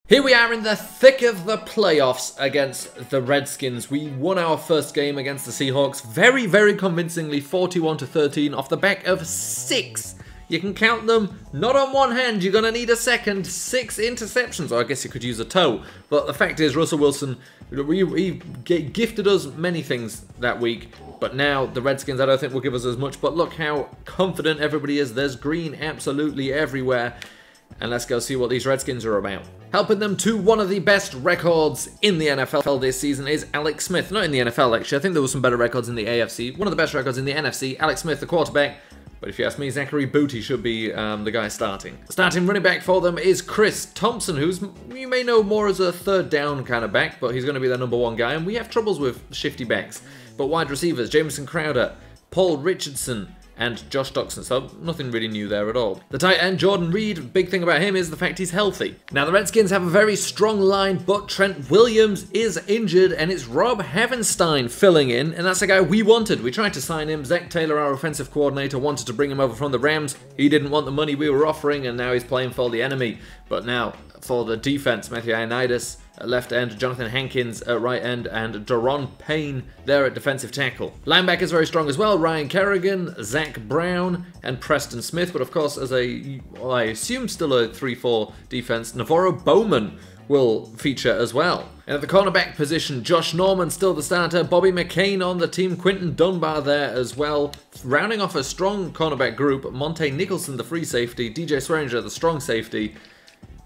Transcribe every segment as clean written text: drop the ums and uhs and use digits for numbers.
Here we are in the thick of the playoffs against the Redskins. We won our first game against the Seahawks very, very convincingly, 41-13, off the back of 6. You can count them, not on one hand, you're going to need a second. 6 interceptions, or I guess you could use a toe. But the fact is, Russell Wilson, he gifted us many things that week. But now, the Redskins, I don't think will give us as much. But look how confident everybody is. There's green absolutely everywhere. And let's go see what these Redskins are about. Helping them to one of the best records in the NFL this season is Alex Smith. Not in the NFL, actually. I think there were some better records in the AFC. One of the best records in the NFC. Alex Smith, the quarterback. But if you ask me, Zachary Booty should be the guy starting. Starting running back for them is Chris Thompson, who's, you may know more as a third down kind of back, but he's going to be their #1 guy. And we have troubles with shifty backs. But wide receivers, Jamison Crowder, Paul Richardson, and Josh Doctson, so nothing really new there at all. The tight end, Jordan Reed, big thing about him is the fact he's healthy. Now, the Redskins have a very strong line, but Trent Williams is injured, and it's Rob Havenstein filling in, and that's the guy we wanted. We tried to sign him. Zach Taylor, our offensive coordinator, wanted to bring him over from the Rams. He didn't want the money we were offering, and now he's playing for the enemy. But now, for the defense, Matthew Ioannidis at left end, Jonathan Hankins at right end, and Daron Payne there at defensive tackle. Linebackers very strong as well. Ryan Kerrigan, Zach Brown, and Preston Smith. But of course, as well, I assume still a 3-4 defense, Navarro Bowman will feature as well. And at the cornerback position, Josh Norman still the starter, Bobby McCain on the team, Quinton Dunbar there as well. Rounding off a strong cornerback group, Monte Nicholson the free safety, DJ Swearinger the strong safety.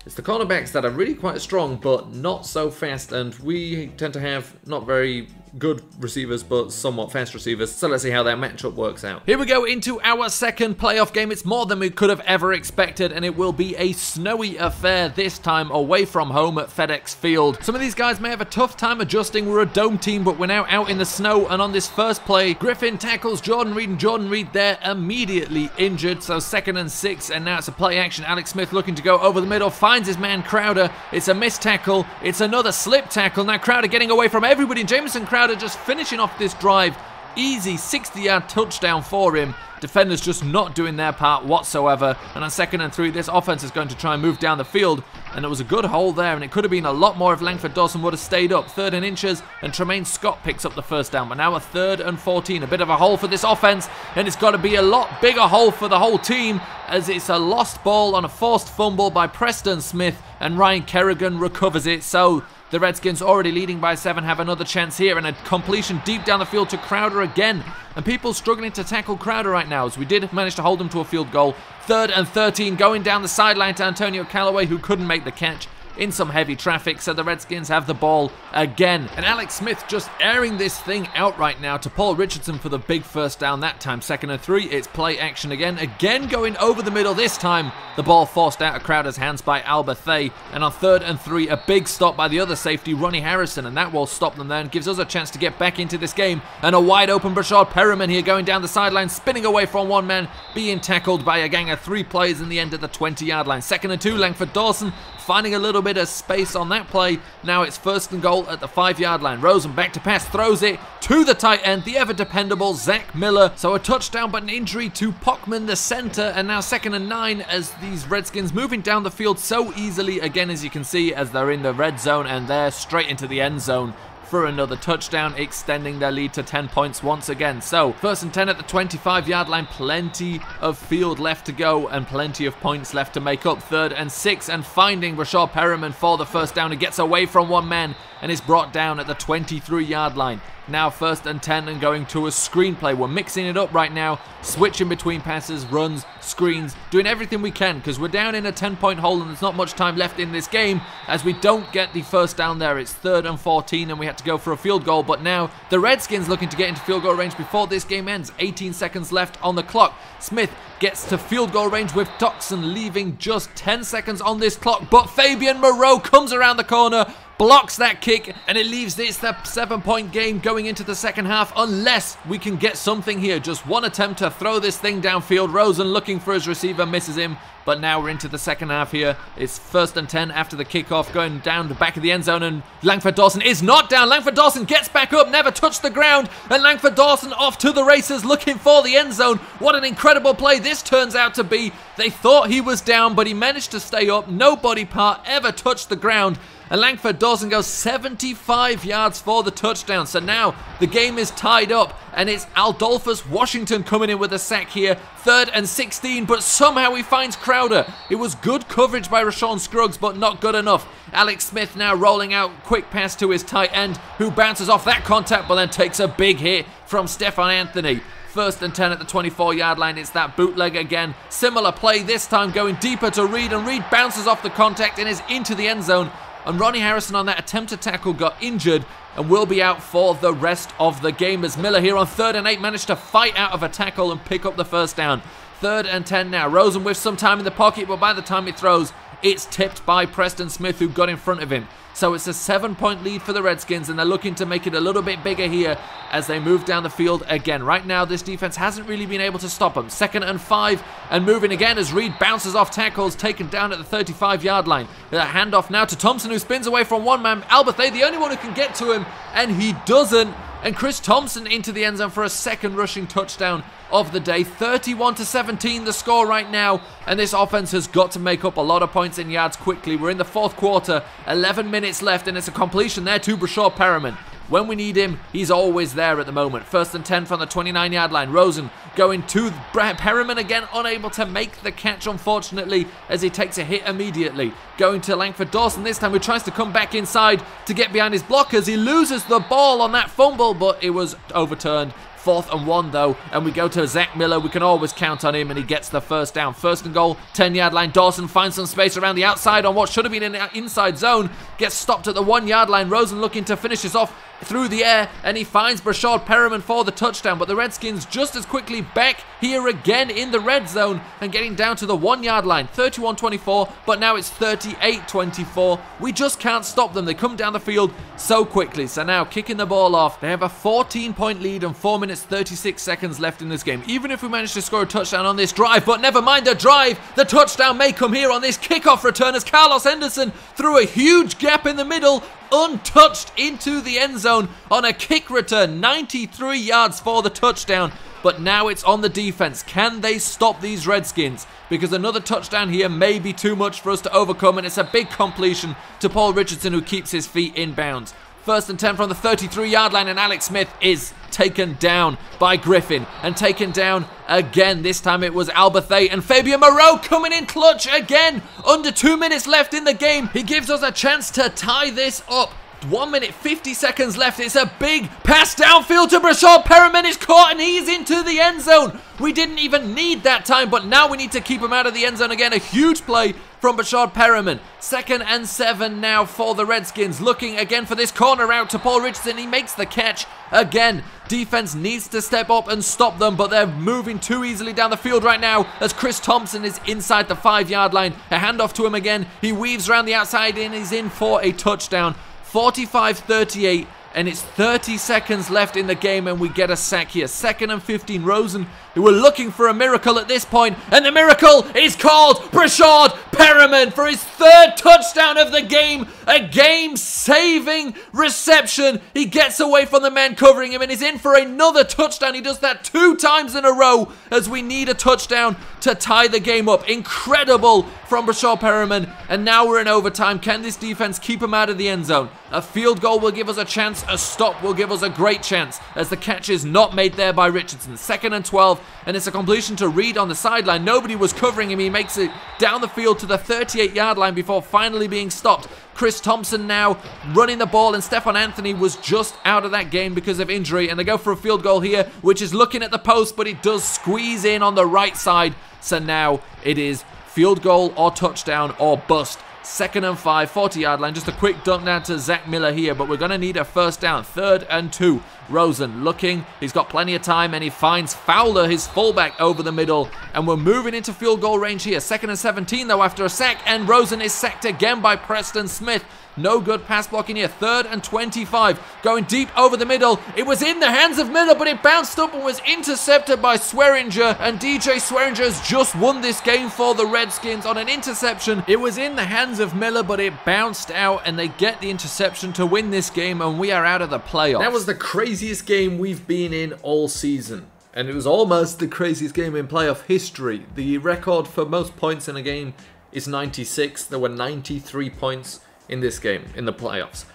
It's the cornerbacks that are really quite strong, but not so fast, and we tend to have not very good receivers, but somewhat fast receivers, so let's see how their matchup works out. Here we go into our second playoff game. It's more than we could have ever expected, and it will be a snowy affair this time away from home at FedEx Field. Some of these guys may have a tough time adjusting. We're a dome team, but we're now out in the snow, and on this first play, Griffin tackles Jordan Reed, and Jordan Reed there immediately injured, so 2nd and 6, and now it's a play action. Alex Smith looking to go over the middle, finds his man Crowder. It's a missed tackle. It's another slip tackle. Now Crowder getting away from everybody, and Jamison Crowder just finishing off this drive. Easy 60-yard touchdown for him. Defenders just not doing their part whatsoever. And on 2nd and 3, this offense is going to try and move down the field. And it was a good hole there, and it could have been a lot more if Langford Dawson would have stayed up. 3rd and inches, and Tremaine Scott picks up the first down. But now a 3rd and 14. A bit of a hole for this offense, and it's got to be a lot bigger hole for the whole team, as it's a lost ball on a forced fumble by Preston Smith, and Ryan Kerrigan recovers it. So the Redskins, already leading by 7, have another chance here, and a completion deep down the field to Crowder again. And people struggling to tackle Crowder right now, as we did manage to hold him to a field goal. 3rd and 13, going down the sideline to Antonio Callaway, who couldn't make the catch in some heavy traffic, so the Redskins have the ball again. And Alex Smith just airing this thing out right now to Paul Richardson for the big first down that time. 2nd and 3, it's play action again going over the middle this time. The ball forced out of Crowder's hands by Alberthay, and on 3rd and 3, a big stop by the other safety, Ronnie Harrison, and that will stop them there and gives us a chance to get back into this game. And a wide open Breshad Perriman here going down the sideline, spinning away from one man, being tackled by a gang of 3 players in the end at the 20-yard line. 2nd and 2, Langford Dawson finding a little bit of space on that play. Now it's 1st and goal at the 5-yard line. Rosen back to pass, throws it to the tight end, the ever dependable Zach Miller. So a touchdown, but an injury to Pockman, the center, and now 2nd and 9 as these Redskins moving down the field so easily again, as you can see, as they're in the red zone, and they're straight into the end zone for another touchdown, extending their lead to 10 points once again. So 1st and 10 at the 25-yard line, plenty of field left to go and plenty of points left to make up. 3rd and 6, and finding Breshad Perriman for the first down. He gets away from one man and is brought down at the 23-yard line. Now 1st and 10 and going to a screenplay. We're mixing it up right now, switching between passes, runs, screens, doing everything we can because we're down in a 10-point hole and there's not much time left in this game as we don't get the first down there. It's 3rd and 14 and we had to go for a field goal, but now the Redskins looking to get into field goal range before this game ends. 18 seconds left on the clock. Smith gets to field goal range with Doctson leaving just 10 seconds on this clock, but Fabian Moreau comes around the corner, blocks that kick, and it leaves this the 7-point game going into the second half unless we can get something here. Just one attempt to throw this thing downfield. Rosen looking for his receiver, misses him. But now we're into the second half here. It's 1st and 10 after the kickoff, going down the back of the end zone, and Langford Dawson is not down. Langford Dawson gets back up, never touched the ground, and Langford Dawson off to the races looking for the end zone. What an incredible play this turns out to be. They thought he was down, but he managed to stay up. No body part ever touched the ground. And Langford Dawson goes 75 yards for the touchdown. So now the game is tied up, and it's Adolphus Washington coming in with a sack here. 3rd and 16, but somehow he finds Crowder. It was good coverage by Rashawn Scruggs, but not good enough. Alex Smith now rolling out, quick pass to his tight end, who bounces off that contact, but then takes a big hit from Stefan Anthony. 1st and 10 at the 24-yard line. It's that bootleg again. Similar play this time, going deeper to Reed, and Reed bounces off the contact and is into the end zone. And Ronnie Harrison on that attempted tackle got injured and will be out for the rest of the game, as Miller here on 3rd and 8 managed to fight out of a tackle and pick up the first down. 3rd and 10 now. Rosen with some time in the pocket, but by the time he throws, it's tipped by Preston Smith, who got in front of him. So it's a 7-point lead for the Redskins, and they're looking to make it a little bit bigger here as they move down the field again. Right now, this defense hasn't really been able to stop them. 2nd and 5, and moving again as Reed bounces off tackles, taken down at the 35-yard line. A handoff now to Thompson, who spins away from one man. Alberthay, the only one who can get to him, and he doesn't. And Chris Thompson into the end zone for a 2nd rushing touchdown of the day. 31-17 the score right now, and this offense has got to make up a lot of points in yards quickly. We're in the 4th quarter, 11 minutes left, and it's a completion there to Breshad Perriman. When we need him, he's always there at the moment. 1st and 10 from the 29-yard line. Rosen going to Perriman again, unable to make the catch, unfortunately, as he takes a hit immediately. Going to Langford Dawson this time, who tries to come back inside to get behind his blockers. He loses the ball on that fumble, but it was overturned. 4th and 1 though, and we go to Zach Miller. We can always count on him, and he gets the first down. 1st and goal, 10-yard line. Dawson finds some space around the outside on what should have been an inside zone. Gets stopped at the 1-yard line. Rosen looking to finish this off through the air, and he finds Breshad Perriman for the touchdown. But the Redskins just as quickly back here again in the red zone and getting down to the 1-yard line. 31-24, but now it's 38-24. We just can't stop them. They come down the field so quickly. So now kicking the ball off. They have a 14-point lead and 4 minutes 36 seconds left in this game. Even if we manage to score a touchdown on this drive, but never mind the drive, the touchdown may come here on this kickoff return as Carlos Henderson through a huge gap in the middle, untouched into the end zone on a kick return. 93 yards for the touchdown. But now it's on the defense. Can they stop these Redskins? Because another touchdown here may be too much for us to overcome, and it's a big completion to Paul Richardson, who keeps his feet in bounds. 1st and 10 from the 33-yard line, and Alex Smith is taken down by Griffin, and taken down again. This time it was Alberthay, and Fabian Moreau coming in clutch again. Under 2 minutes left in the game. He gives us a chance to tie this up. 1 minute 50 seconds left. It's a big pass downfield to Breshad Perriman. Is caught, and he's into the end zone. We didn't even need that time, but now we need to keep him out of the end zone again. A huge play from Breshad Perriman. 2nd and 7 now for the Redskins. Looking again for this corner out to Paul Richardson. He makes the catch again. Defense needs to step up and stop them, but they're moving too easily down the field right now as Chris Thompson is inside the 5-yard line. A handoff to him again. He weaves around the outside and is in for a touchdown. 45-38, and it's 30 seconds left in the game, and we get a sack here. 2nd and 15. Rosen, who were looking for a miracle at this point, and the miracle is called. Breshad Perriman for his 3rd touchdown of the game. A game-saving reception. He gets away from the man covering him and is in for another touchdown. He does that 2 times in a row as we need a touchdown to tie the game up. Incredible from Breshad Perriman, and now we're in overtime. Can this defense keep him out of the end zone? A field goal will give us a chance. A stop will give us a great chance, as the catch is not made there by Richardson. 2nd and 12, and it's a completion to Reed on the sideline. Nobody was covering him. He makes it down the field to the 38-yard line before finally being stopped. Chris Thompson now running the ball, and Stefan Anthony was just out of that game because of injury, and they go for a field goal here, which is looking at the post, but it does squeeze in on the right side. So now it is field goal or touchdown or bust. 2nd and 5, 40-yard line. Just a quick dunk down to Zach Miller here, but we're going to need a first down. 3rd and 2 Rosen looking, he's got plenty of time, and he finds Fowler, his fullback, over the middle, and we're moving into field goal range here. 2nd and 17 though after a sack, and Rosen is sacked again by Preston Smith. No good pass blocking here. 3rd and 25. Going deep over the middle. It was in the hands of Miller, but it bounced up and was intercepted by Swearinger. And DJ Swearinger has just won this game for the Redskins on an interception. It was in the hands of Miller, but it bounced out, and they get the interception to win this game, and we are out of the playoffs. That was the craziest game we've been in all season. And it was almost the craziest game in playoff history. The record for most points in a game is 96. There were 93 points in this game, in the playoffs.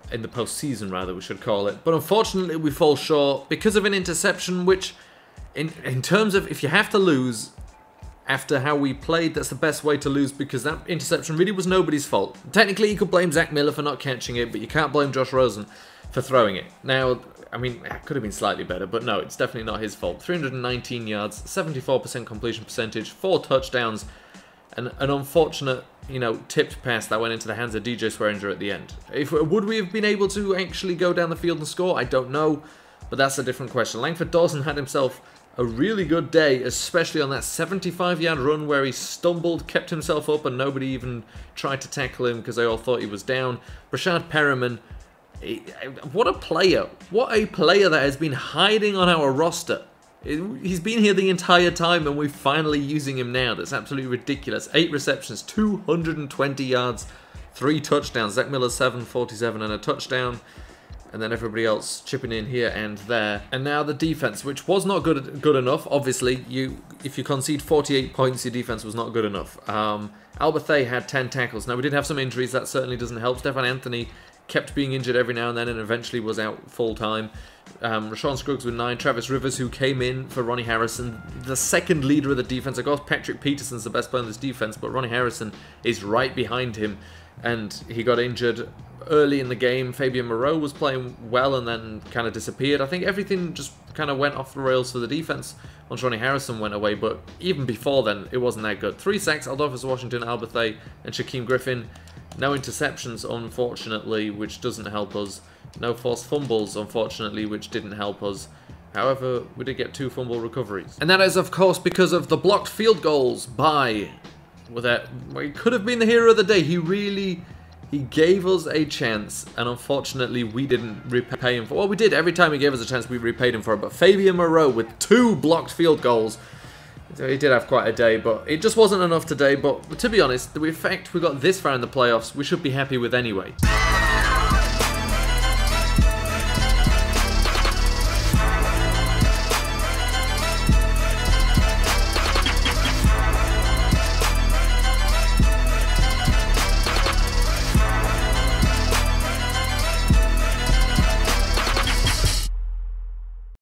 In the postseason, rather, we should call it. But unfortunately, we fall short because of an interception, which, in terms of if you have to lose after how we played, that's the best way to lose, because that interception really was nobody's fault. Technically, you could blame Zach Miller for not catching it, but you can't blame Josh Rosen for throwing it. Now, I mean, it could have been slightly better, but no, it's definitely not his fault. 319 yards, 74% completion percentage, 4 touchdowns, and an unfortunate, you know, tipped pass that went into the hands of DJ Swearinger at the end. Would we have been able to actually go down the field and score? I don't know, but that's a different question. Langford Dawson had himself a really good day, especially on that 75-yard run where he stumbled, kept himself up, and nobody even tried to tackle him because they all thought he was down. Breshad Perriman, what a player. What a player that has been hiding on our roster. He's been here the entire time, and we're finally using him now. That's absolutely ridiculous. 8 receptions, 220 yards, 3 touchdowns. Zach Miller 747 and a touchdown. And then everybody else chipping in here and there. And now the defense, which was not good enough. Obviously, if you concede 48 points, your defense was not good enough. Alberthay had 10 tackles. Now, we did have some injuries. That certainly doesn't help. Stefan Anthony kept being injured every now and then, and eventually was out full-time. Rashawn Scruggs with 9. Travis Rivers, who came in for Ronnie Harrison, the second leader of the defense. Of course, Patrick Peterson's the best player in this defense, but Ronnie Harrison is right behind him, and he got injured early in the game. Fabian Moreau was playing well and then kind of disappeared. I think everything just kind of went off the rails for the defense once Ronnie Harrison went away, but even before then, it wasn't that good. 3 sacks, Adolphus Washington, Alberthay, and Shaquem Griffin. No interceptions, unfortunately, which doesn't help us. No forced fumbles, unfortunately, which didn't help us. However, we did get 2 fumble recoveries. And that is, of course, because of the blocked field goals by... he could have been the hero of the day. He gave us a chance, and unfortunately, we didn't repay him for... Well, we did. Every time he gave us a chance, we repaid him for it. But Fabian Moreau with 2 blocked field goals. So he did have quite a day, but it just wasn't enough today. But to be honest, the fact we got this far in the playoffs, we should be happy with anyway.